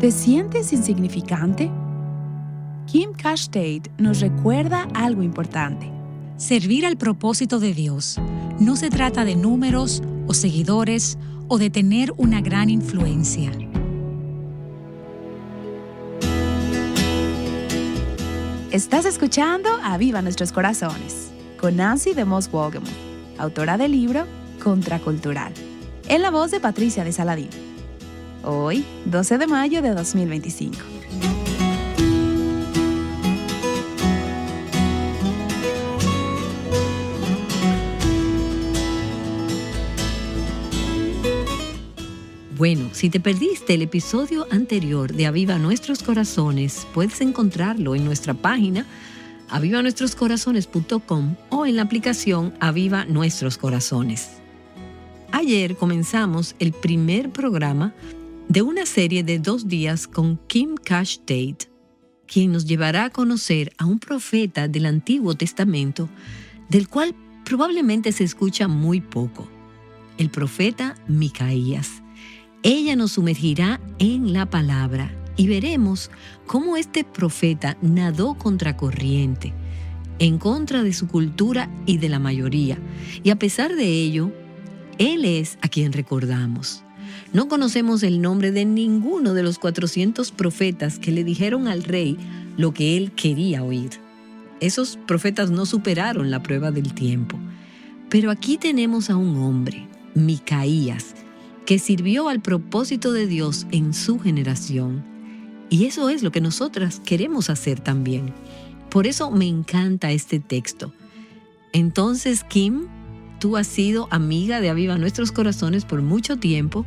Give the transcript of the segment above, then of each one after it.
¿Te sientes insignificante? Kim Cash Tate nos recuerda algo importante. Servir al propósito de Dios no se trata de números o seguidores o de tener una gran influencia. Estás escuchando Aviva Nuestros Corazones con Nancy DeMoss Wolgemuth, autora del libro Contracultural, en la voz de Patricia de Saladín. Hoy, 12 de mayo de 2025. Bueno, si te perdiste el episodio anterior de Aviva Nuestros Corazones, puedes encontrarlo en nuestra página avivanuestroscorazones.com o en la aplicación Aviva Nuestros Corazones. Ayer comenzamos el primer programa de una serie de 2 días con Kim Cash Tate, quien nos llevará a conocer a un profeta del Antiguo Testamento, del cual probablemente se escucha muy poco, el profeta Micaías. Ella nos sumergirá en la palabra y veremos cómo este profeta nadó contracorriente, en contra de su cultura y de la mayoría, y a pesar de ello, él es a quien recordamos. No conocemos el nombre de ninguno de los 400 profetas que le dijeron al rey lo que él quería oír. Esos profetas no superaron la prueba del tiempo. Pero aquí tenemos a un hombre, Micaías, que sirvió al propósito de Dios en su generación. Y eso es lo que nosotras queremos hacer también. Por eso me encanta este texto. Entonces, Kim, tú has sido amiga de Aviva Nuestros Corazones por mucho tiempo.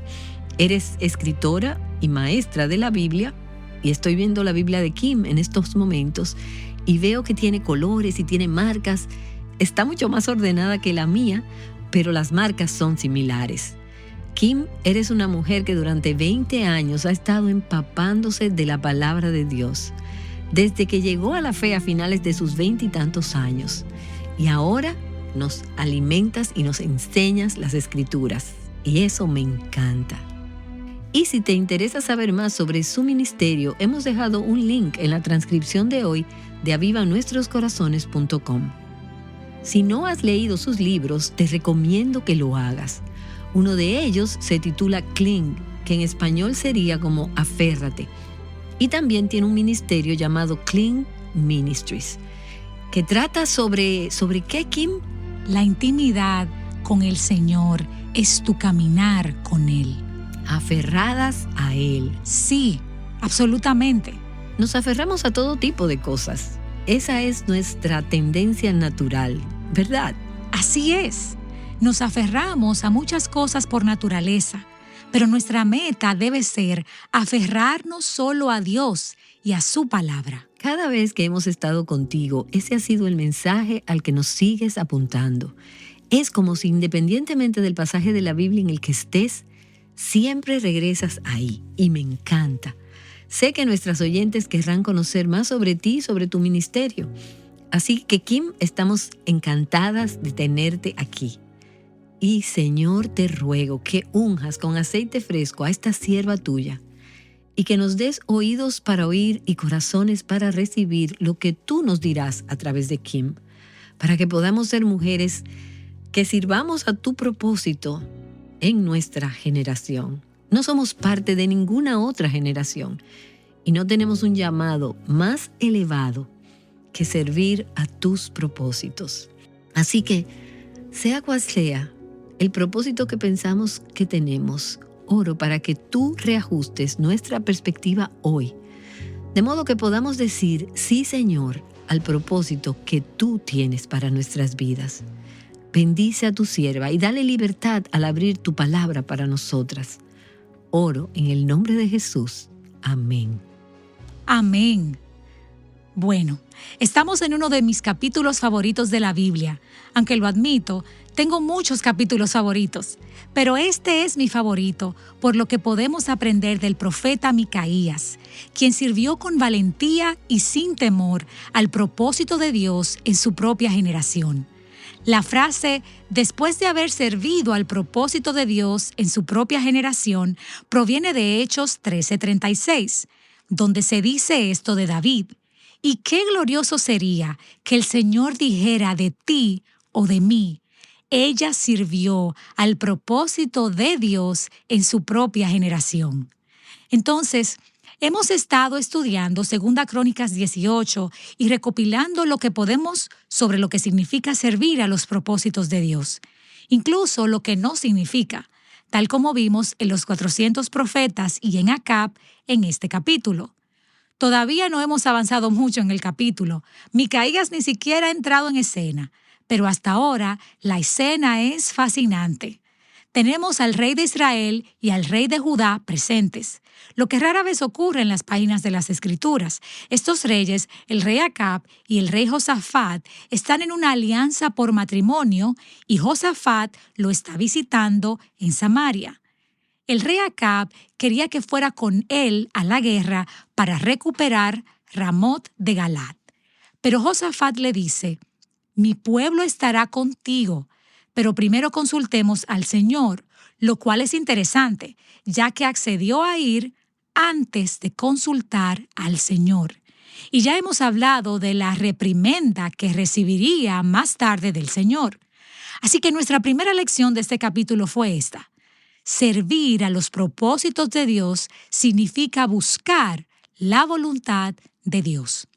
Eres escritora y maestra de la Biblia. Y estoy viendo la Biblia de Kim en estos momentos y veo que tiene colores y tiene marcas. Está mucho más ordenada que la mía, pero las marcas son similares. Kim, eres una mujer que durante 20 años ha estado empapándose de la palabra de Dios, desde que llegó a la fe a finales de sus 20 y tantos años. Y ahora nos alimentas y nos enseñas las Escrituras. Y eso me encanta. Y si te interesa saber más sobre su ministerio, hemos dejado un link en la transcripción de hoy de avivanuestroscorazones.com. Si no has leído sus libros, te recomiendo que lo hagas. Uno de ellos se titula Cling, que en español sería como Aférrate. Y también tiene un ministerio llamado Cling Ministries, que trata sobre ¿qué, Kim? La intimidad con el Señor es tu caminar con Él. Aferradas a Él. Sí, absolutamente. Nos aferramos a todo tipo de cosas. Esa es nuestra tendencia natural, ¿verdad? Así es. Nos aferramos a muchas cosas por naturaleza, pero nuestra meta debe ser aferrarnos solo a Dios y a su palabra. Cada vez que hemos estado contigo, ese ha sido el mensaje al que nos sigues apuntando. Es como si independientemente del pasaje de la Biblia en el que estés, siempre regresas ahí y me encanta. Sé que nuestras oyentes querrán conocer más sobre ti y sobre tu ministerio. Así que, Kim, estamos encantadas de tenerte aquí. Y, Señor, te ruego que unjas con aceite fresco a esta sierva tuya y que nos des oídos para oír y corazones para recibir lo que tú nos dirás a través de Kim, para que podamos ser mujeres que sirvamos a tu propósito en nuestra generación. No somos parte de ninguna otra generación y no tenemos un llamado más elevado que servir a tus propósitos. Así que, sea cual sea el propósito que pensamos que tenemos, oro para que tú reajustes nuestra perspectiva hoy, de modo que podamos decir sí, Señor, al propósito que tú tienes para nuestras vidas. Bendice a tu sierva y dale libertad al abrir tu palabra para nosotras. Oro en el nombre de Jesús. Amén. Amén. Bueno, estamos en uno de mis capítulos favoritos de la Biblia. Aunque lo admito, tengo muchos capítulos favoritos, pero este es mi favorito por lo que podemos aprender del profeta Micaías, quien sirvió con valentía y sin temor al propósito de Dios en su propia generación. La frase, después de haber servido al propósito de Dios en su propia generación, proviene de Hechos 13:36, donde se dice esto de David. Y qué glorioso sería que el Señor dijera de ti o de mí, ella sirvió al propósito de Dios en su propia generación. Entonces, hemos estado estudiando 2 Crónicas 18 y recopilando lo que podemos sobre lo que significa servir a los propósitos de Dios, incluso lo que no significa, tal como vimos en los 400 profetas y en Acab en este capítulo. Todavía no hemos avanzado mucho en el capítulo. Micaías ni siquiera ha entrado en escena, pero hasta ahora la escena es fascinante. Tenemos al rey de Israel y al rey de Judá presentes, lo que rara vez ocurre en las páginas de las Escrituras. Estos reyes, el rey Acab y el rey Josafat, están en una alianza por matrimonio y Josafat lo está visitando en Samaria. El rey Acab quería que fuera con él a la guerra para recuperar Ramot de Galad. Pero Josafat le dice, mi pueblo estará contigo, pero primero consultemos al Señor, lo cual es interesante, ya que accedió a ir antes de consultar al Señor. Y ya hemos hablado de la reprimenda que recibiría más tarde del Señor. Así que nuestra primera lección de este capítulo fue esta. Servir a los propósitos de Dios significa buscar la voluntad de Dios.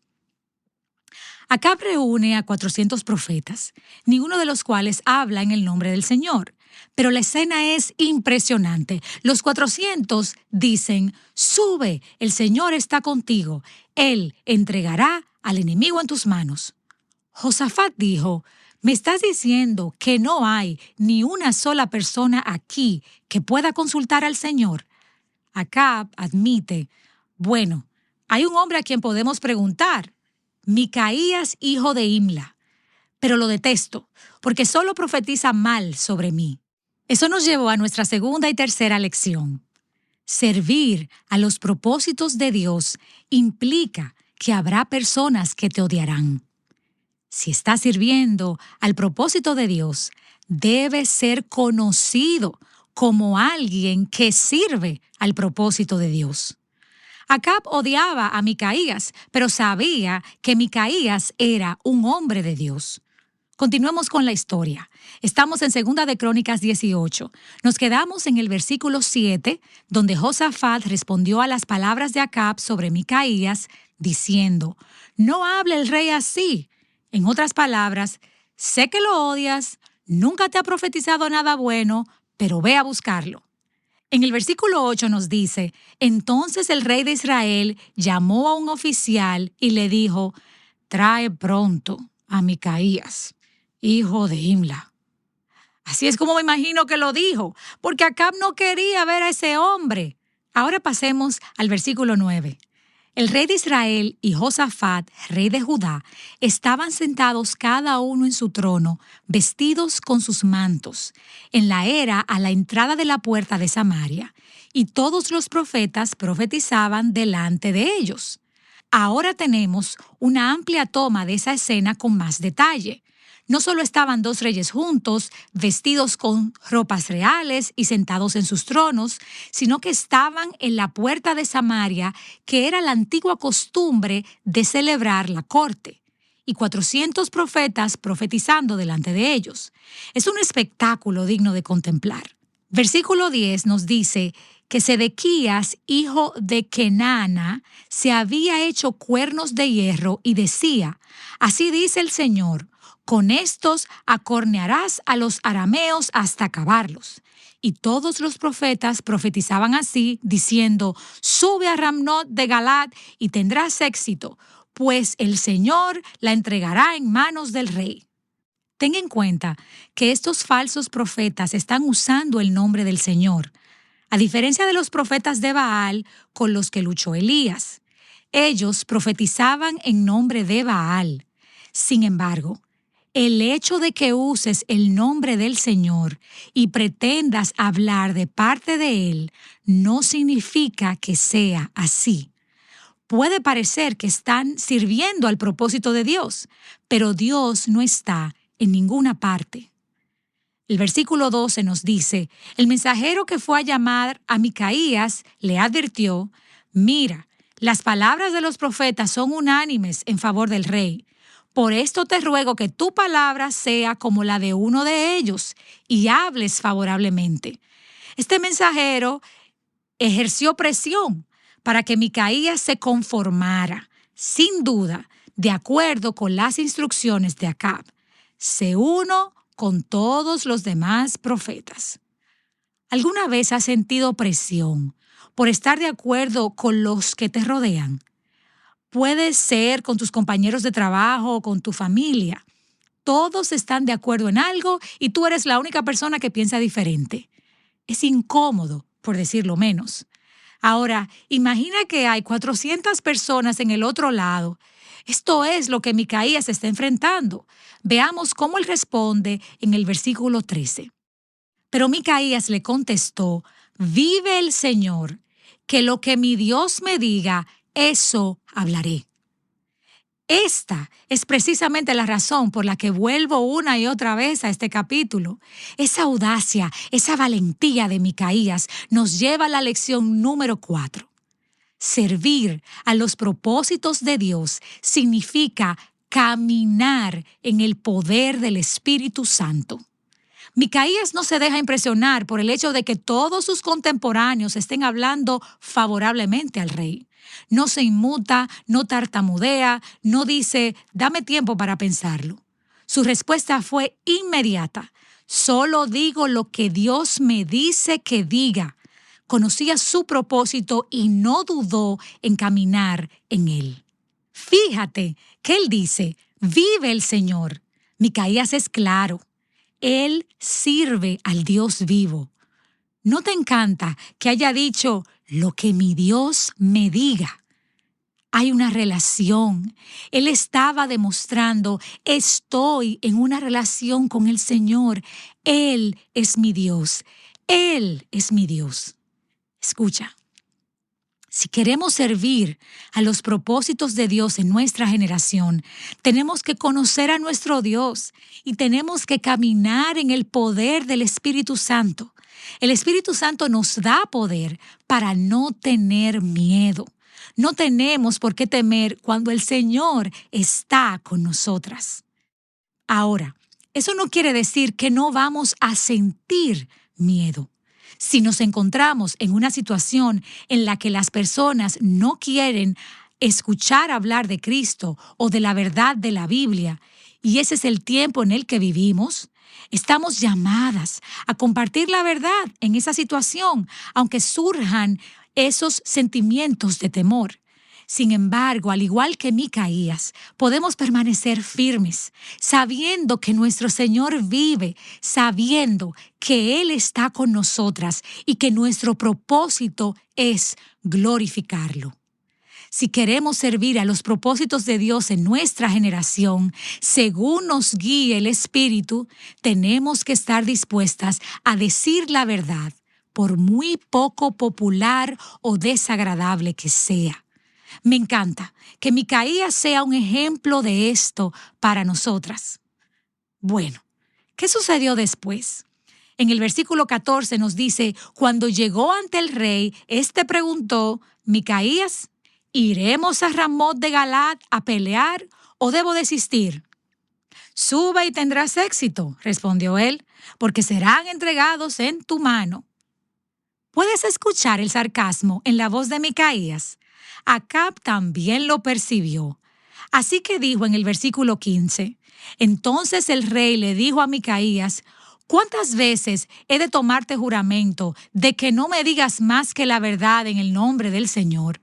Acab reúne a 400 profetas, ninguno de los cuales habla en el nombre del Señor. Pero la escena es impresionante. Los 400 dicen, sube, el Señor está contigo. Él entregará al enemigo en tus manos. Josafat dijo, ¿me estás diciendo que no hay ni una sola persona aquí que pueda consultar al Señor? Acab admite, bueno, hay un hombre a quien podemos preguntar, Micaías, hijo de Imla, pero lo detesto, porque solo profetiza mal sobre mí. Eso nos llevó a nuestra segunda y tercera lección. Servir a los propósitos de Dios implica que habrá personas que te odiarán. Si estás sirviendo al propósito de Dios, debes ser conocido como alguien que sirve al propósito de Dios. Acab odiaba a Micaías, pero sabía que Micaías era un hombre de Dios. Continuemos con la historia. Estamos en 2 Crónicas 18. Nos quedamos en el versículo 7, donde Josafat respondió a las palabras de Acab sobre Micaías, diciendo, no hable el rey así. En otras palabras, sé que lo odias, nunca te ha profetizado nada bueno, pero ve a buscarlo. En el versículo 8 nos dice, entonces el rey de Israel llamó a un oficial y le dijo, trae pronto a Micaías, hijo de Imla. Así es como me imagino que lo dijo, porque Acab no quería ver a ese hombre. Ahora pasemos al versículo 9. El rey de Israel y Josafat, rey de Judá, estaban sentados cada uno en su trono, vestidos con sus mantos, en la era a la entrada de la puerta de Samaria, y todos los profetas profetizaban delante de ellos. Ahora tenemos una amplia toma de esa escena con más detalle. No solo estaban dos reyes juntos, vestidos con ropas reales y sentados en sus tronos, sino que estaban en la puerta de Samaria, que era la antigua costumbre de celebrar la corte, y 400 profetas profetizando delante de ellos. Es un espectáculo digno de contemplar. Versículo 10 nos dice que Sedequías, hijo de Kenana, se había hecho cuernos de hierro y decía, así dice el Señor, con estos acornearás a los arameos hasta acabarlos. Y todos los profetas profetizaban así, diciendo, sube a Ramot de Galad y tendrás éxito, pues el Señor la entregará en manos del rey. Ten en cuenta que estos falsos profetas están usando el nombre del Señor, a diferencia de los profetas de Baal con los que luchó Elías. Ellos profetizaban en nombre de Baal. Sin embargo, el hecho de que uses el nombre del Señor y pretendas hablar de parte de Él no significa que sea así. Puede parecer que están sirviendo al propósito de Dios, pero Dios no está en ninguna parte. El versículo 12 nos dice, el mensajero que fue a llamar a Micaías le advirtió, mira, las palabras de los profetas son unánimes en favor del rey. Por esto te ruego que tu palabra sea como la de uno de ellos y hables favorablemente. Este mensajero ejerció presión para que Micaías se conformara, sin duda, de acuerdo con las instrucciones de Acab. Sé uno con todos los demás profetas. ¿Alguna vez has sentido presión por estar de acuerdo con los que te rodean? Puede ser con tus compañeros de trabajo o con tu familia. Todos están de acuerdo en algo y tú eres la única persona que piensa diferente. Es incómodo, por decirlo menos. Ahora, imagina que hay 400 personas en el otro lado. Esto es lo que Micaías está enfrentando. Veamos cómo él responde en el versículo 13. Pero Micaías le contestó, vive el Señor, que lo que mi Dios me diga, eso hablaré. Esta es precisamente la razón por la que vuelvo una y otra vez a este capítulo. Esa audacia, esa valentía de Micaías nos lleva a la lección número 4. Servir a los propósitos de Dios significa caminar en el poder del Espíritu Santo. Micaías no se deja impresionar por el hecho de que todos sus contemporáneos estén hablando favorablemente al rey. No se inmuta, no tartamudea, no dice, dame tiempo para pensarlo. Su respuesta fue inmediata. Solo digo lo que Dios me dice que diga. Conocía su propósito y no dudó en caminar en él. Fíjate que él dice, vive el Señor. Micaías es claro. Él sirve al Dios vivo. ¿No te encanta que haya dicho lo que mi Dios me diga? Hay una relación. Él estaba demostrando, estoy en una relación con el Señor. Él es mi Dios. Él es mi Dios. Escucha. Si queremos servir a los propósitos de Dios en nuestra generación, tenemos que conocer a nuestro Dios y tenemos que caminar en el poder del Espíritu Santo. El Espíritu Santo nos da poder para no tener miedo. No tenemos por qué temer cuando el Señor está con nosotras. Ahora, eso no quiere decir que no vamos a sentir miedo. Si nos encontramos en una situación en la que las personas no quieren escuchar hablar de Cristo o de la verdad de la Biblia, y ese es el tiempo en el que vivimos, estamos llamadas a compartir la verdad en esa situación, aunque surjan esos sentimientos de temor. Sin embargo, al igual que Micaías, podemos permanecer firmes, sabiendo que nuestro Señor vive, sabiendo que Él está con nosotras y que nuestro propósito es glorificarlo. Si queremos servir a los propósitos de Dios en nuestra generación, según nos guíe el Espíritu, tenemos que estar dispuestas a decir la verdad, por muy poco popular o desagradable que sea. Me encanta que Micaías sea un ejemplo de esto para nosotras. Bueno, ¿qué sucedió después? En el versículo 14 nos dice, cuando llegó ante el rey, éste preguntó, Micaías, ¿iremos a Ramot de Galaad a pelear o debo desistir? Sube y tendrás éxito, respondió él, porque serán entregados en tu mano. ¿Puedes escuchar el sarcasmo en la voz de Micaías? Acab también lo percibió. Así que dijo en el versículo 15, entonces el rey le dijo a Micaías, ¿cuántas veces he de tomarte juramento de que no me digas más que la verdad en el nombre del Señor?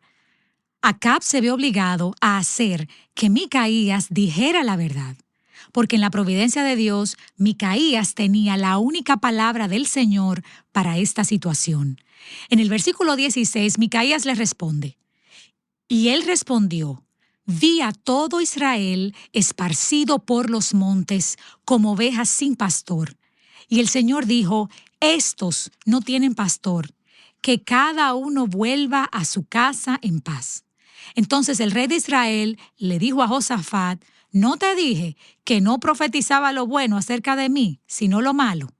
Acab se vio obligado a hacer que Micaías dijera la verdad, porque en la providencia de Dios, Micaías tenía la única palabra del Señor para esta situación. En el versículo 16, Micaías le responde, y él respondió, vi a todo Israel esparcido por los montes como ovejas sin pastor. Y el Señor dijo, estos no tienen pastor, que cada uno vuelva a su casa en paz. Entonces el rey de Israel le dijo a Josafat: ¿no te dije que no profetizaba lo bueno acerca de mí, sino lo malo?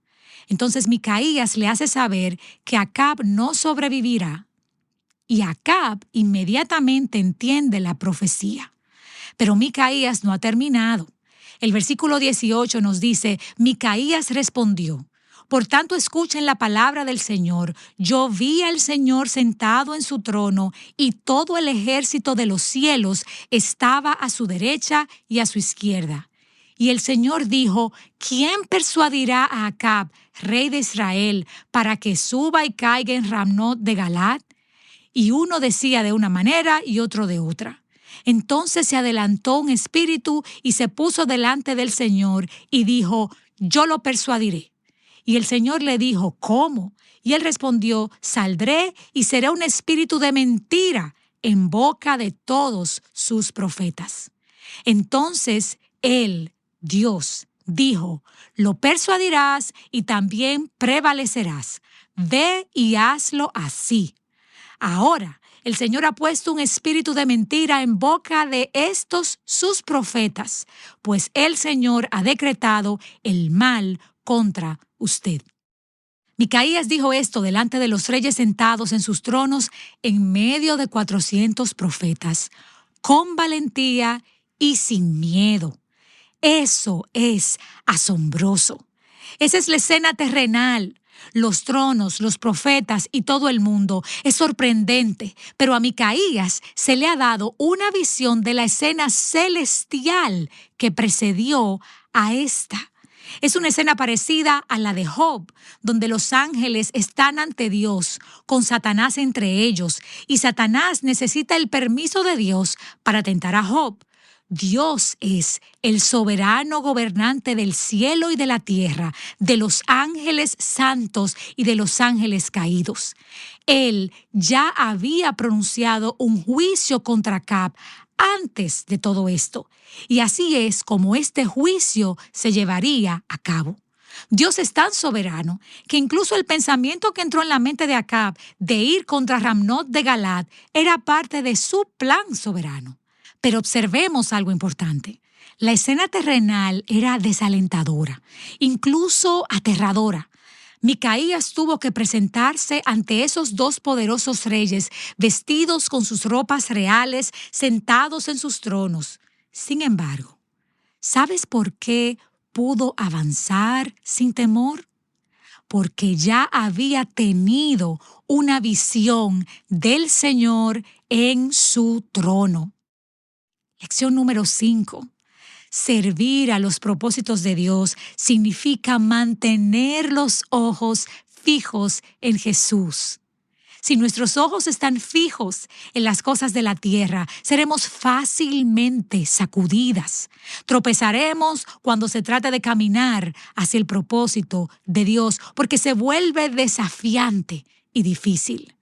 Entonces Micaías le hace saber que Acab no sobrevivirá. Y Acab inmediatamente entiende la profecía. Pero Micaías no ha terminado. El versículo 18 nos dice: Micaías respondió: por tanto, escuchen la palabra del Señor. Yo vi al Señor sentado en su trono, y todo el ejército de los cielos estaba a su derecha y a su izquierda. Y el Señor dijo: ¿quién persuadirá a Acab, rey de Israel, para que suba y caiga en Ramnot de Galad? Y uno decía de una manera y otro de otra. Entonces se adelantó un espíritu y se puso delante del Señor y dijo: yo lo persuadiré. Y el Señor le dijo: ¿cómo? Y él respondió: saldré y seré un espíritu de mentira en boca de todos sus profetas. Entonces él, Dios, dijo: lo persuadirás y también prevalecerás. Ve y hazlo así. Ahora, el Señor ha puesto un espíritu de mentira en boca de estos sus profetas, pues el Señor ha decretado el mal contra usted. Micaías dijo esto delante de los reyes sentados en sus tronos en medio de 400 profetas, con valentía y sin miedo. Eso es asombroso. Esa es la escena terrenal. Los tronos, los profetas y todo el mundo. Es sorprendente, pero a Micaías se le ha dado una visión de la escena celestial que precedió a esta. Es una escena parecida a la de Job, donde los ángeles están ante Dios, con Satanás entre ellos, y Satanás necesita el permiso de Dios para tentar a Job. Dios es el soberano gobernante del cielo y de la tierra, de los ángeles santos y de los ángeles caídos. Él ya había pronunciado un juicio contra Acab antes de todo esto, y así es como este juicio se llevaría a cabo. Dios es tan soberano que incluso el pensamiento que entró en la mente de Acab de ir contra Ramnot de Galad era parte de su plan soberano. Pero observemos algo importante. La escena terrenal era desalentadora, incluso aterradora. Micaías tuvo que presentarse ante esos dos poderosos reyes, vestidos con sus ropas reales, sentados en sus tronos. Sin embargo, ¿sabes por qué pudo avanzar sin temor? Porque ya había tenido una visión del Señor en su trono. Lección número 5. Servir a los propósitos de Dios significa mantener los ojos fijos en Jesús. Si nuestros ojos están fijos en las cosas de la tierra, seremos fácilmente sacudidas. Tropezaremos cuando se trate de caminar hacia el propósito de Dios, porque se vuelve desafiante y difícil.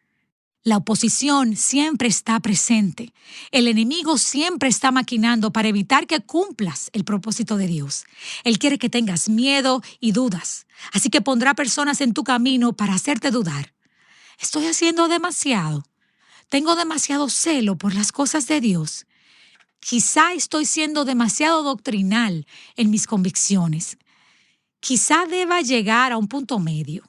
La oposición siempre está presente. El enemigo siempre está maquinando para evitar que cumplas el propósito de Dios. Él quiere que tengas miedo y dudas. Así que pondrá personas en tu camino para hacerte dudar. ¿Estoy haciendo demasiado? ¿Tengo demasiado celo por las cosas de Dios? Quizá estoy siendo demasiado doctrinal en mis convicciones. Quizá deba llegar a un punto medio.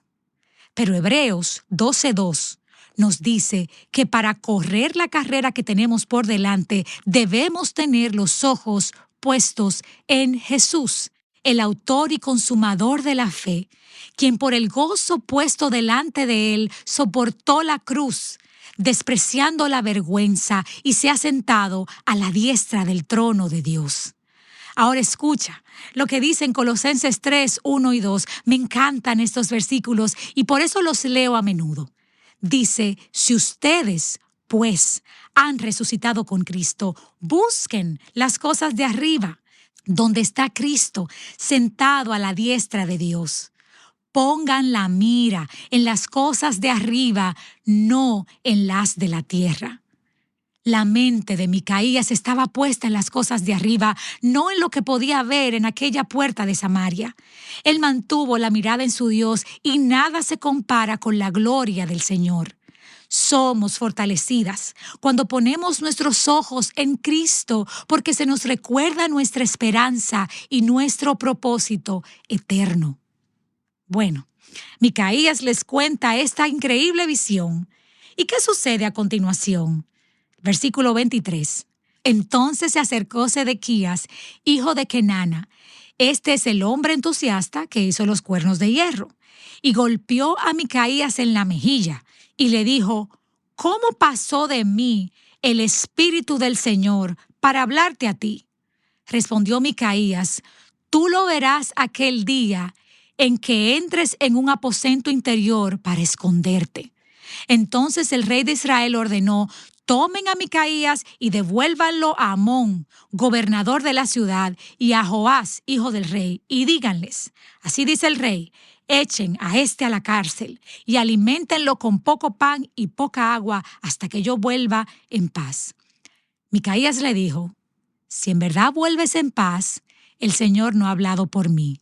Pero Hebreos 12:2 nos dice que para correr la carrera que tenemos por delante debemos tener los ojos puestos en Jesús, el autor y consumador de la fe, quien por el gozo puesto delante de él soportó la cruz, despreciando la vergüenza, y se ha sentado a la diestra del trono de Dios. Ahora escucha lo que dicen Colosenses 3:1 y 2. Me encantan estos versículos y por eso los leo a menudo. Dice: si ustedes, pues, han resucitado con Cristo, busquen las cosas de arriba, donde está Cristo, sentado a la diestra de Dios. Pongan la mira en las cosas de arriba, no en las de la tierra. La mente de Micaías estaba puesta en las cosas de arriba, no en lo que podía ver en aquella puerta de Samaria. Él mantuvo la mirada en su Dios y nada se compara con la gloria del Señor. Somos fortalecidas cuando ponemos nuestros ojos en Cristo, porque se nos recuerda nuestra esperanza y nuestro propósito eterno. Bueno, Micaías les cuenta esta increíble visión. ¿Y qué sucede a continuación? Versículo 23. Entonces se acercó Sedequías, hijo de Kenana. Este es el hombre entusiasta que hizo los cuernos de hierro. Y golpeó a Micaías en la mejilla y le dijo: ¿Cómo pasó de mí el Espíritu del Señor para hablarte a ti? Respondió Micaías: Tú lo verás aquel día en que entres en un aposento interior para esconderte. Entonces el rey de Israel ordenó: Tomen a Micaías y devuélvanlo a Amón, gobernador de la ciudad, y a Joás, hijo del rey, y díganles: Así dice el rey, echen a este a la cárcel y aliméntenlo con poco pan y poca agua hasta que yo vuelva en paz. Micaías le dijo: Si en verdad vuelves en paz, el Señor no ha hablado por mí.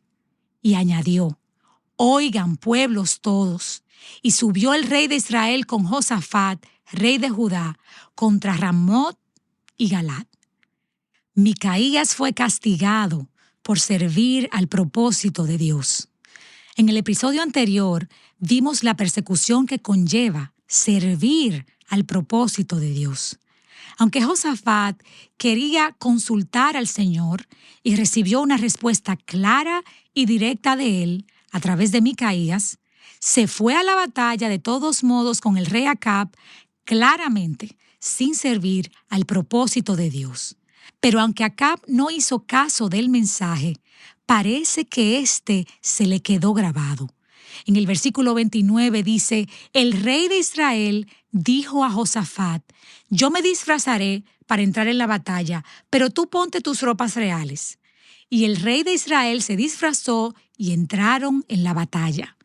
Y añadió: Oigan, pueblos todos. Y subió el rey de Israel con Josafat, rey de Judá, contra Ramot y Galat. Micaías fue castigado por servir al propósito de Dios. En el episodio anterior vimos la persecución que conlleva servir al propósito de Dios. Aunque Josafat quería consultar al Señor y recibió una respuesta clara y directa de él a través de Micaías, se fue a la batalla de todos modos con el rey Acab, claramente sin servir al propósito de Dios. Pero aunque Acab no hizo caso del mensaje, parece que éste se le quedó grabado. En el versículo 29 dice: El rey de Israel dijo a Josafat: Yo me disfrazaré para entrar en la batalla, pero tú ponte tus ropas reales. Y el rey de Israel se disfrazó y entraron en la batalla.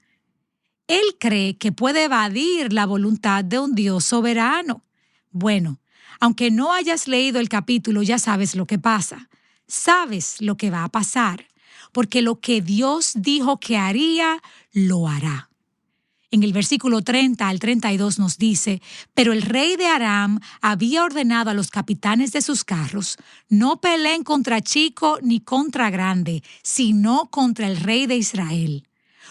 Él cree que puede evadir la voluntad de un Dios soberano. Bueno, aunque no hayas leído el capítulo, ya sabes lo que pasa. Sabes lo que va a pasar, porque lo que Dios dijo que haría, lo hará. En el versículo 30 al 32 nos dice: Pero el rey de Aram había ordenado a los capitanes de sus carros: No peleen contra chico ni contra grande, sino contra el rey de Israel.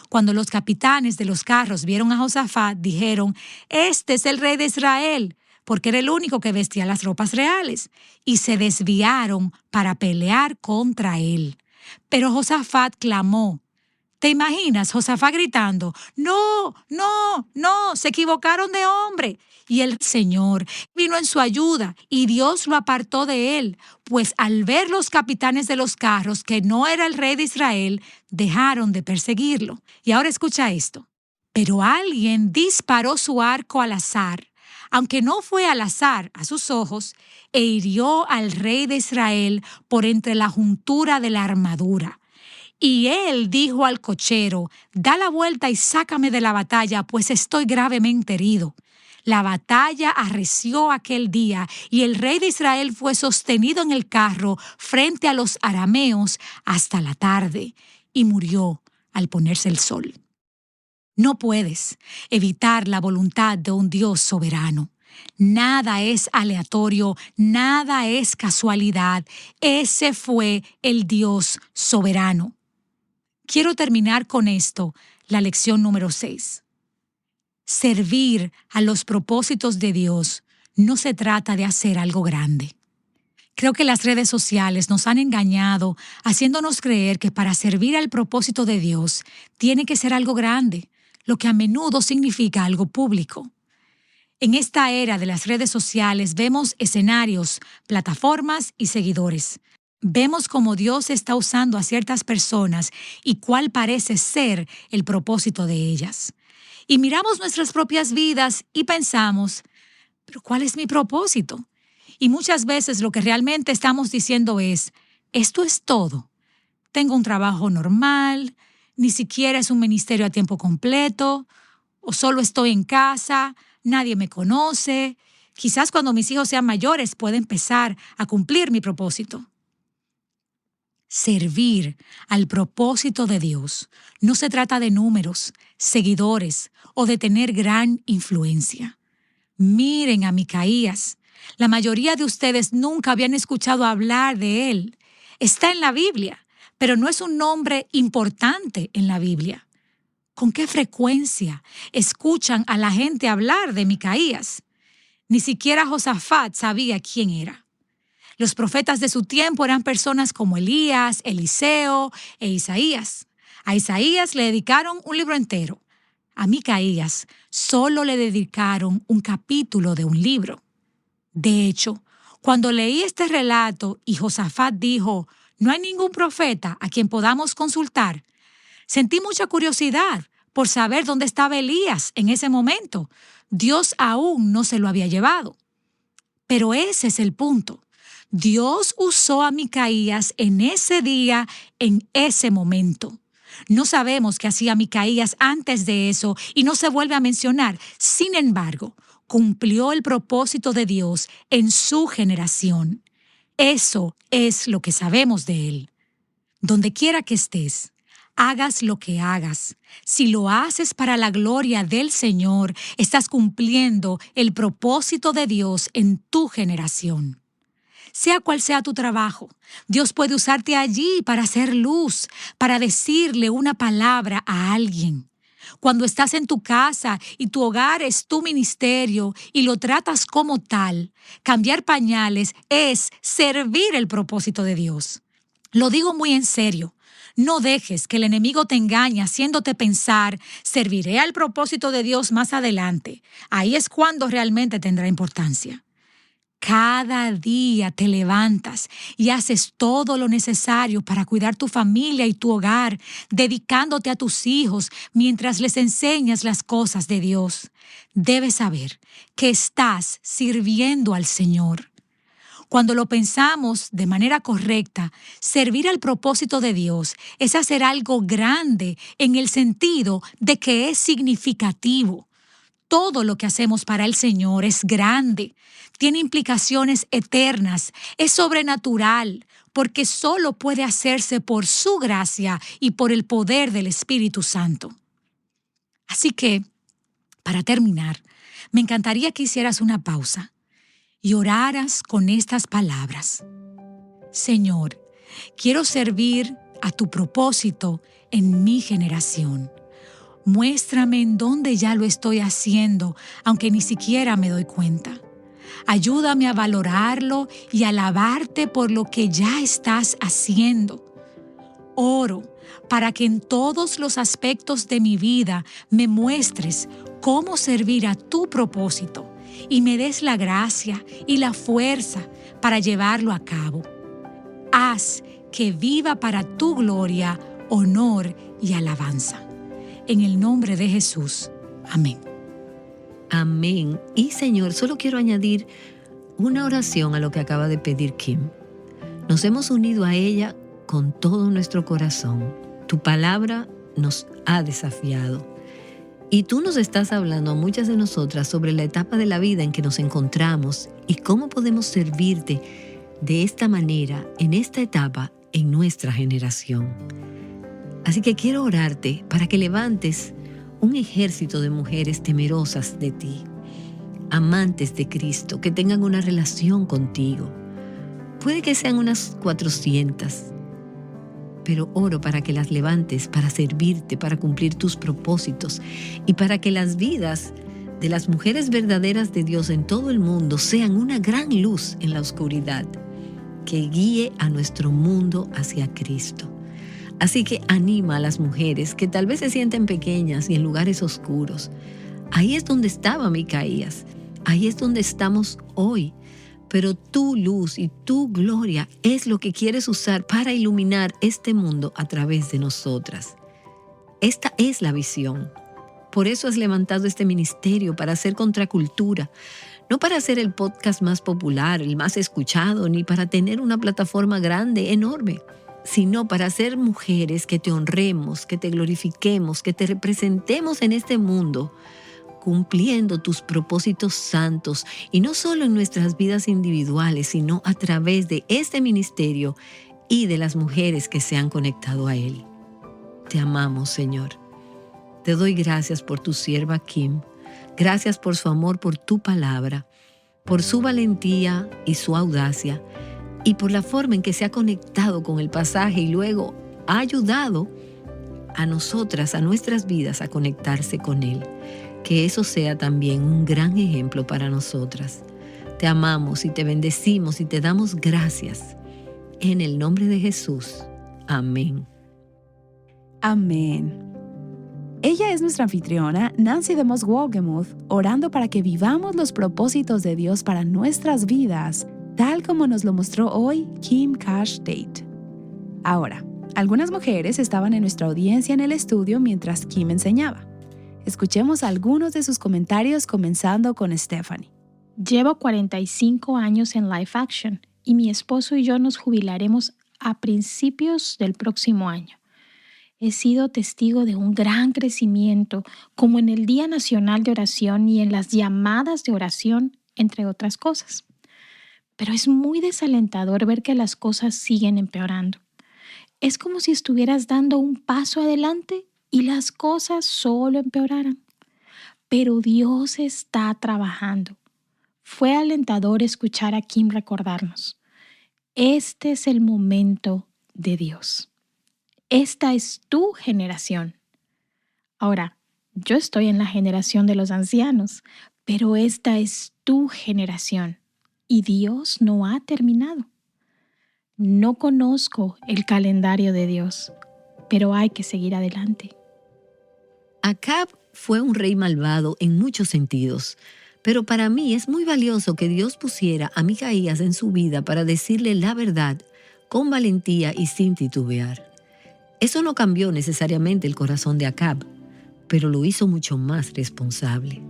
Cuando los capitanes de los carros vieron a Josafat, dijeron: Este es el rey de Israel, porque era el único que vestía las ropas reales, y se desviaron para pelear contra él. Pero Josafat clamó. ¿Te imaginas Josafat gritando: No, no, no, se equivocaron de hombre? Y el Señor vino en su ayuda y Dios lo apartó de él, pues al ver los capitanes de los carros que no era el rey de Israel, dejaron de perseguirlo. Y ahora escucha esto. Pero alguien disparó su arco al azar, aunque no fue al azar a sus ojos, e hirió al rey de Israel por entre la juntura de la armadura. Y él dijo al cochero: Da la vuelta y sácame de la batalla, pues estoy gravemente herido. La batalla arreció aquel día y el rey de Israel fue sostenido en el carro frente a los arameos hasta la tarde y murió al ponerse el sol. No puedes evitar la voluntad de un Dios soberano. Nada es aleatorio, nada es casualidad. Ese fue el Dios soberano. Quiero terminar con esto, la lección número 6. Servir a los propósitos de Dios no se trata de hacer algo grande. Creo que las redes sociales nos han engañado, haciéndonos creer que para servir al propósito de Dios tiene que ser algo grande, lo que a menudo significa algo público. En esta era de las redes sociales vemos escenarios, plataformas y seguidores. Vemos cómo Dios está usando a ciertas personas y cuál parece ser el propósito de ellas. Y miramos nuestras propias vidas y pensamos: ¿pero cuál es mi propósito? Y muchas veces lo que realmente estamos diciendo es: esto es todo. Tengo un trabajo normal, ni siquiera es un ministerio a tiempo completo, o solo estoy en casa, nadie me conoce. Quizás cuando mis hijos sean mayores pueda empezar a cumplir mi propósito. Servir al propósito de Dios no se trata de números, seguidores o de tener gran influencia. Miren a Micaías. La mayoría de ustedes nunca habían escuchado hablar de él. Está en la Biblia, pero no es un nombre importante en la Biblia. ¿Con qué frecuencia escuchan a la gente hablar de Micaías? Ni siquiera Josafat sabía quién era. Los profetas de su tiempo eran personas como Elías, Eliseo e Isaías. A Isaías le dedicaron un libro entero. A Micaías solo le dedicaron un capítulo de un libro. De hecho, cuando leí este relato y Josafat dijo, no hay ningún profeta a quien podamos consultar, sentí mucha curiosidad por saber dónde estaba Elías en ese momento. Dios aún no se lo había llevado. Pero ese es el punto. Dios usó a Micaías en ese día, en ese momento. No sabemos qué hacía Micaías antes de eso y no se vuelve a mencionar. Sin embargo, cumplió el propósito de Dios en su generación. Eso es lo que sabemos de él. Donde quiera que estés, hagas lo que hagas. Si lo haces para la gloria del Señor, estás cumpliendo el propósito de Dios en tu generación. Sea cual sea tu trabajo, Dios puede usarte allí para hacer luz, para decirle una palabra a alguien. Cuando estás en tu casa y tu hogar es tu ministerio y lo tratas como tal, cambiar pañales es servir el propósito de Dios. Lo digo muy en serio. No dejes que el enemigo te engañe haciéndote pensar, serviré al propósito de Dios más adelante. Ahí es cuando realmente tendrá importancia. Cada día te levantas y haces todo lo necesario para cuidar tu familia y tu hogar, dedicándote a tus hijos mientras les enseñas las cosas de Dios. Debes saber que estás sirviendo al Señor. Cuando lo pensamos de manera correcta, servir al propósito de Dios es hacer algo grande en el sentido de que es significativo. Todo lo que hacemos para el Señor es grande, tiene implicaciones eternas, es sobrenatural, porque solo puede hacerse por su gracia y por el poder del Espíritu Santo. Así que, para terminar, me encantaría que hicieras una pausa y oraras con estas palabras. Señor, quiero servir a tu propósito en mi generación. Muéstrame en dónde ya lo estoy haciendo, aunque ni siquiera me doy cuenta. Ayúdame a valorarlo y alabarte por lo que ya estás haciendo. Oro para que en todos los aspectos de mi vida me muestres cómo servir a tu propósito y me des la gracia y la fuerza para llevarlo a cabo. Haz que viva para tu gloria, honor y alabanza. En el nombre de Jesús. Amén. Amén. Y Señor, solo quiero añadir una oración a lo que acaba de pedir Kim. Nos hemos unido a ella con todo nuestro corazón. Tu palabra nos ha desafiado. Y tú nos estás hablando a muchas de nosotras sobre la etapa de la vida en que nos encontramos y cómo podemos servirte de esta manera, en esta etapa, en nuestra generación. Así que quiero orarte para que levantes un ejército de mujeres temerosas de ti, amantes de Cristo, que tengan una relación contigo. Puede que sean unas 400, pero oro para que las levantes para servirte, para cumplir tus propósitos y para que las vidas de las mujeres verdaderas de Dios en todo el mundo sean una gran luz en la oscuridad que guíe a nuestro mundo hacia Cristo. Así que anima a las mujeres que tal vez se sienten pequeñas y en lugares oscuros. Ahí es donde estaba Micaías. Ahí es donde estamos hoy. Pero tu luz y tu gloria es lo que quieres usar para iluminar este mundo a través de nosotras. Esta es la visión. Por eso has levantado este ministerio para hacer contracultura. No para hacer el podcast más popular, el más escuchado, ni para tener una plataforma grande, enorme, sino para ser mujeres que te honremos, que te glorifiquemos, que te representemos en este mundo, cumpliendo tus propósitos santos, y no solo en nuestras vidas individuales, sino a través de este ministerio y de las mujeres que se han conectado a él. Te amamos, Señor. Te doy gracias por tu sierva Kim. Gracias por su amor por tu palabra, por su valentía y su audacia, y por la forma en que se ha conectado con el pasaje y luego ha ayudado a nosotras, a nuestras vidas, a conectarse con Él. Que eso sea también un gran ejemplo para nosotras. Te amamos y te bendecimos y te damos gracias. En el nombre de Jesús. Amén. Amén. Ella es nuestra anfitriona, Nancy DeMoss Wolgemuth, orando para que vivamos los propósitos de Dios para nuestras vidas, tal como nos lo mostró hoy Kim Cash Tate. Ahora, algunas mujeres estaban en nuestra audiencia en el estudio mientras Kim enseñaba. Escuchemos algunos de sus comentarios comenzando con Stephanie. Llevo 45 años en Life Action y mi esposo y yo nos jubilaremos a principios del próximo año. He sido testigo de un gran crecimiento, como en el Día Nacional de Oración y en las llamadas de oración, entre otras cosas. Pero es muy desalentador ver que las cosas siguen empeorando. Es como si estuvieras dando un paso adelante y las cosas solo empeoraran. Pero Dios está trabajando. Fue alentador escuchar a Kim recordarnos. Este es el momento de Dios. Esta es tu generación. Ahora, yo estoy en la generación de los ancianos, pero esta es tu generación y Dios no ha terminado. No conozco el calendario de Dios, pero hay que seguir adelante. Acab fue un rey malvado en muchos sentidos, pero para mí es muy valioso que Dios pusiera a Micaías en su vida para decirle la verdad con valentía y sin titubear. Eso no cambió necesariamente el corazón de Acab, pero lo hizo mucho más responsable.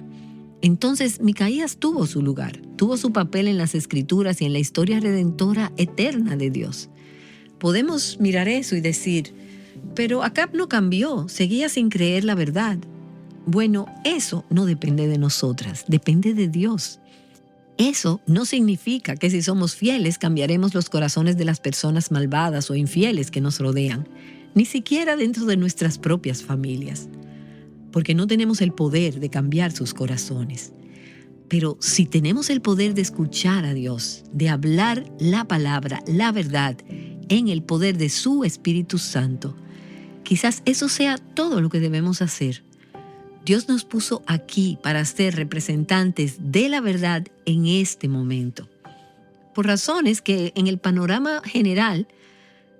Entonces Micaías tuvo su lugar, tuvo su papel en las Escrituras y en la historia redentora eterna de Dios. Podemos mirar eso y decir, pero Acab no cambió, seguía sin creer la verdad. Bueno, eso no depende de nosotras, depende de Dios. Eso no significa que si somos fieles cambiaremos los corazones de las personas malvadas o infieles que nos rodean, ni siquiera dentro de nuestras propias familias, porque no tenemos el poder de cambiar sus corazones. Pero si tenemos el poder de escuchar a Dios, de hablar la palabra, la verdad, en el poder de su Espíritu Santo, quizás eso sea todo lo que debemos hacer. Dios nos puso aquí para ser representantes de la verdad en este momento, por razones que en el panorama general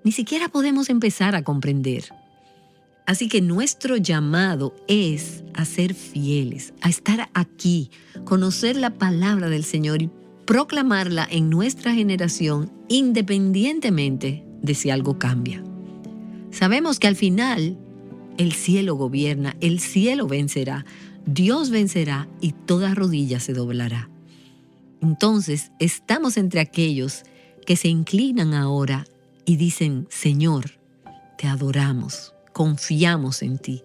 ni siquiera podemos empezar a comprender. Así que nuestro llamado es a ser fieles, a estar aquí, conocer la palabra del Señor y proclamarla en nuestra generación independientemente de si algo cambia. Sabemos que al final el cielo gobierna, el cielo vencerá, Dios vencerá y toda rodilla se doblará. Entonces estamos entre aquellos que se inclinan ahora y dicen, Señor, te adoramos, confiamos en ti,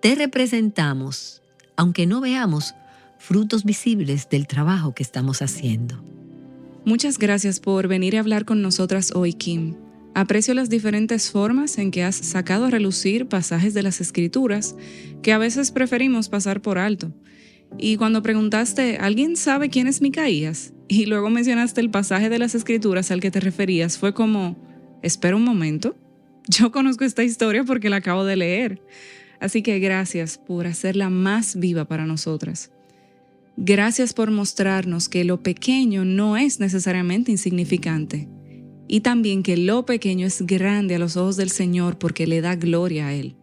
te representamos, aunque no veamos frutos visibles del trabajo que estamos haciendo. Muchas gracias por venir a hablar con nosotras hoy, Kim. Aprecio las diferentes formas en que has sacado a relucir pasajes de las Escrituras que a veces preferimos pasar por alto. Y cuando preguntaste, ¿alguien sabe quién es Micaías? Y luego mencionaste el pasaje de las Escrituras al que te referías, fue como, espera un momento, yo conozco esta historia porque la acabo de leer. Así que gracias por hacerla más viva para nosotras. Gracias por mostrarnos que lo pequeño no es necesariamente insignificante. Y también que lo pequeño es grande a los ojos del Señor porque le da gloria a Él.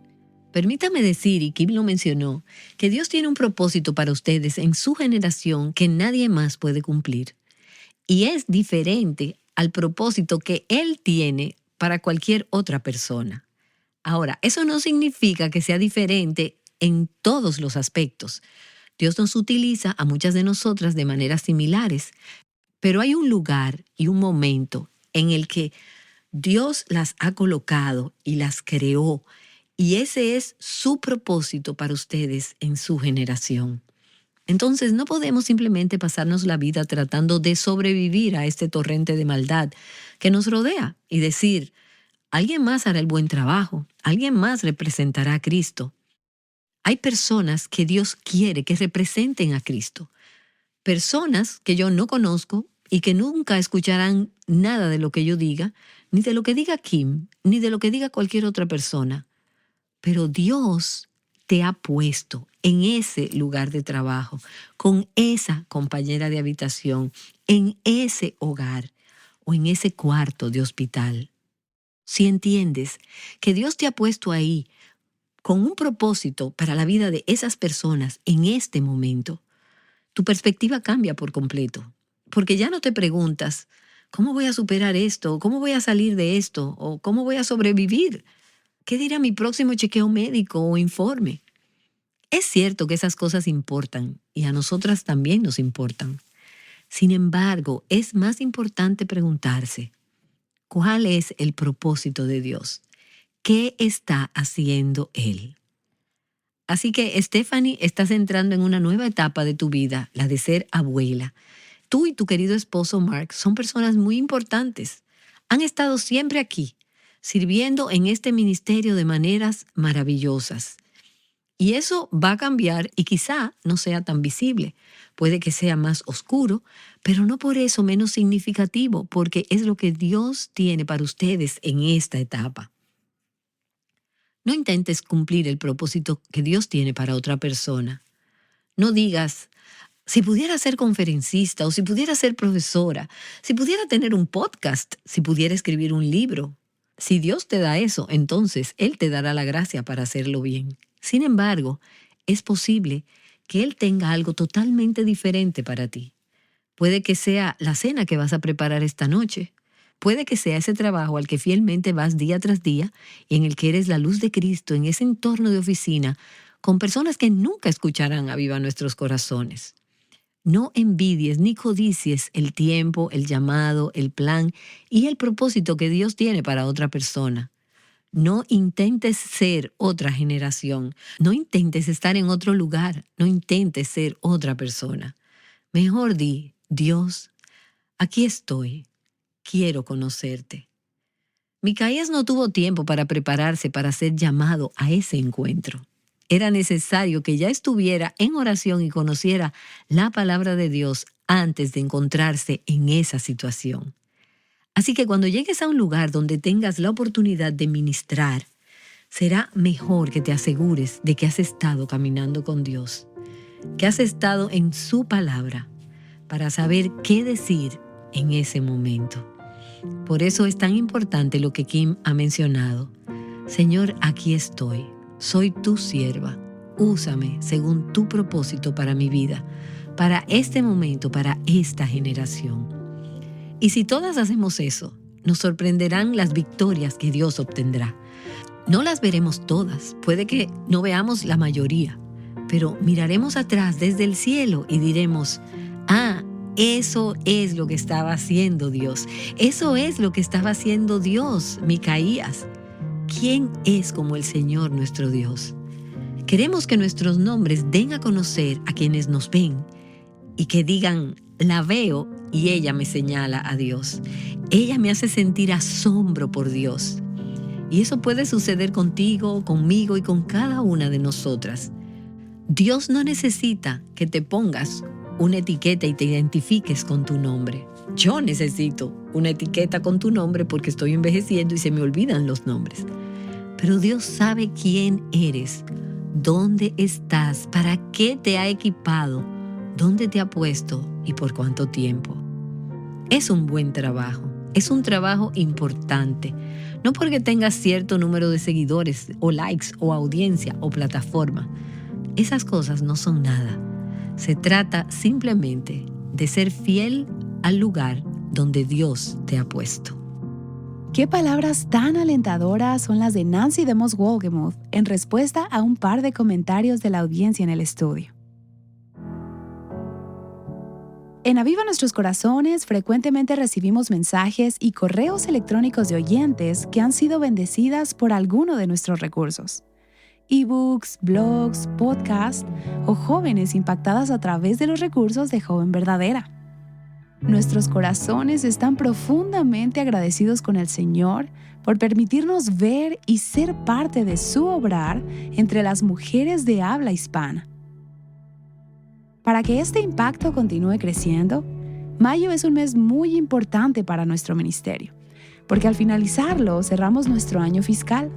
Permítame decir, y Kim lo mencionó, que Dios tiene un propósito para ustedes en su generación que nadie más puede cumplir. Y es diferente al propósito que Él tiene para cualquier otra persona. Ahora, eso no significa que sea diferente en todos los aspectos. Dios nos utiliza a muchas de nosotras de maneras similares, pero hay un lugar y un momento en el que Dios las ha colocado y las creó, y ese es su propósito para ustedes en su generación. Entonces no podemos simplemente pasarnos la vida tratando de sobrevivir a este torrente de maldad que nos rodea y decir, alguien más hará el buen trabajo, alguien más representará a Cristo. Hay personas que Dios quiere que representen a Cristo. Personas que yo no conozco y que nunca escucharán nada de lo que yo diga, ni de lo que diga Kim, ni de lo que diga cualquier otra persona. Pero Dios te ha puesto en ese lugar de trabajo, con esa compañera de habitación, en ese hogar o en ese cuarto de hospital. Si entiendes que Dios te ha puesto ahí con un propósito para la vida de esas personas en este momento, tu perspectiva cambia por completo, porque ya no te preguntas, ¿cómo voy a superar esto? ¿Cómo voy a salir de esto? ¿O cómo voy a sobrevivir? ¿Qué dirá mi próximo chequeo médico o informe? Es cierto que esas cosas importan y a nosotras también nos importan. Sin embargo, es más importante preguntarse, ¿cuál es el propósito de Dios? ¿Qué está haciendo Él? Así que, Stephanie, estás entrando en una nueva etapa de tu vida, la de ser abuela. Tú y tu querido esposo Mark son personas muy importantes. Han estado siempre aquí, sirviendo en este ministerio de maneras maravillosas. Y eso va a cambiar y quizá no sea tan visible. Puede que sea más oscuro, pero no por eso menos significativo, porque es lo que Dios tiene para ustedes en esta etapa. No intentes cumplir el propósito que Dios tiene para otra persona. No digas, si pudiera ser conferencista o si pudiera ser profesora, si pudiera tener un podcast, si pudiera escribir un libro. Si Dios te da eso, entonces Él te dará la gracia para hacerlo bien. Sin embargo, es posible que Él tenga algo totalmente diferente para ti. Puede que sea la cena que vas a preparar esta noche. Puede que sea ese trabajo al que fielmente vas día tras día y en el que eres la luz de Cristo en ese entorno de oficina con personas que nunca escucharán a viva nuestros corazones. No envidies ni codicies el tiempo, el llamado, el plan y el propósito que Dios tiene para otra persona. No intentes ser otra generación. No intentes estar en otro lugar. No intentes ser otra persona. Mejor di, Dios, aquí estoy. Quiero conocerte. Micaías no tuvo tiempo para prepararse para ser llamado a ese encuentro. Era necesario que ya estuviera en oración y conociera la palabra de Dios antes de encontrarse en esa situación. Así que cuando llegues a un lugar donde tengas la oportunidad de ministrar, será mejor que te asegures de que has estado caminando con Dios, que has estado en su palabra para saber qué decir en ese momento. Por eso es tan importante lo que Kim ha mencionado. Señor, aquí estoy. Soy tu sierva. Úsame según tu propósito para mi vida, para este momento, para esta generación. Y si todas hacemos eso, nos sorprenderán las victorias que Dios obtendrá. No las veremos todas, puede que no veamos la mayoría, pero miraremos atrás desde el cielo y diremos, eso es lo que estaba haciendo Dios. Eso es lo que estaba haciendo Dios, Micaías. ¿Quién es como el Señor nuestro Dios? Queremos que nuestros nombres den a conocer a quienes nos ven y que digan, la veo y ella me señala a Dios. Ella me hace sentir asombro por Dios. Y eso puede suceder contigo, conmigo y con cada una de nosotras. Dios no necesita que te pongas una etiqueta y te identifiques con tu nombre. Yo necesito una etiqueta con tu nombre porque estoy envejeciendo y se me olvidan los nombres. Pero Dios sabe quién eres, dónde estás, para qué te ha equipado, dónde te ha puesto y por cuánto tiempo. Es un buen trabajo, es un trabajo importante. No porque tengas cierto número de seguidores o likes o audiencia o plataforma. Esas cosas no son nada. Se trata simplemente de ser fiel al lugar donde Dios te ha puesto. Qué palabras tan alentadoras son las de Nancy DeMoss Wolgemuth en respuesta a un par de comentarios de la audiencia en el estudio. En Aviva Nuestros Corazones frecuentemente recibimos mensajes y correos electrónicos de oyentes que han sido bendecidas por alguno de nuestros recursos. Ebooks, blogs, podcasts o jóvenes impactadas a través de los recursos de Joven Verdadera. Nuestros corazones están profundamente agradecidos con el Señor por permitirnos ver y ser parte de su obrar entre las mujeres de habla hispana. Para que este impacto continúe creciendo, mayo es un mes muy importante para nuestro ministerio, porque al finalizarlo cerramos nuestro año fiscal.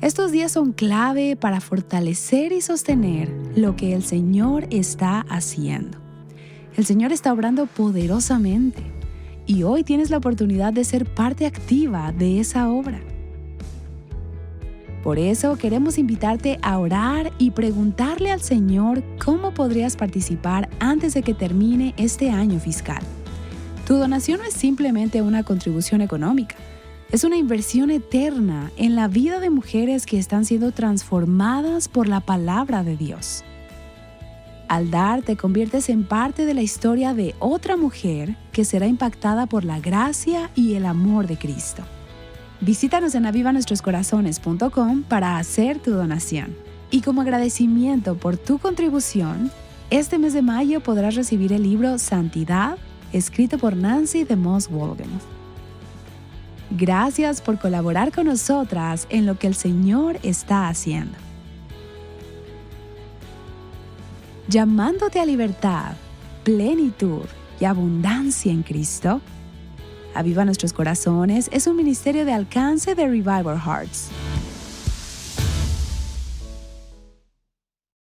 Estos días son clave para fortalecer y sostener lo que el Señor está haciendo. El Señor está obrando poderosamente y hoy tienes la oportunidad de ser parte activa de esa obra. Por eso queremos invitarte a orar y preguntarle al Señor cómo podrías participar antes de que termine este año fiscal. Tu donación no es simplemente una contribución económica, es una inversión eterna en la vida de mujeres que están siendo transformadas por la palabra de Dios. Al dar, te conviertes en parte de la historia de otra mujer que será impactada por la gracia y el amor de Cristo. Visítanos en avivanuestroscorazones.com para hacer tu donación. Y como agradecimiento por tu contribución, este mes de mayo podrás recibir el libro Santidad, escrito por Nancy DeMoss Wolgemuth. Gracias por colaborar con nosotras en lo que el Señor está haciendo. Llamándote a libertad, plenitud y abundancia en Cristo, Aviva Nuestros Corazones es un ministerio de alcance de Revival Hearts.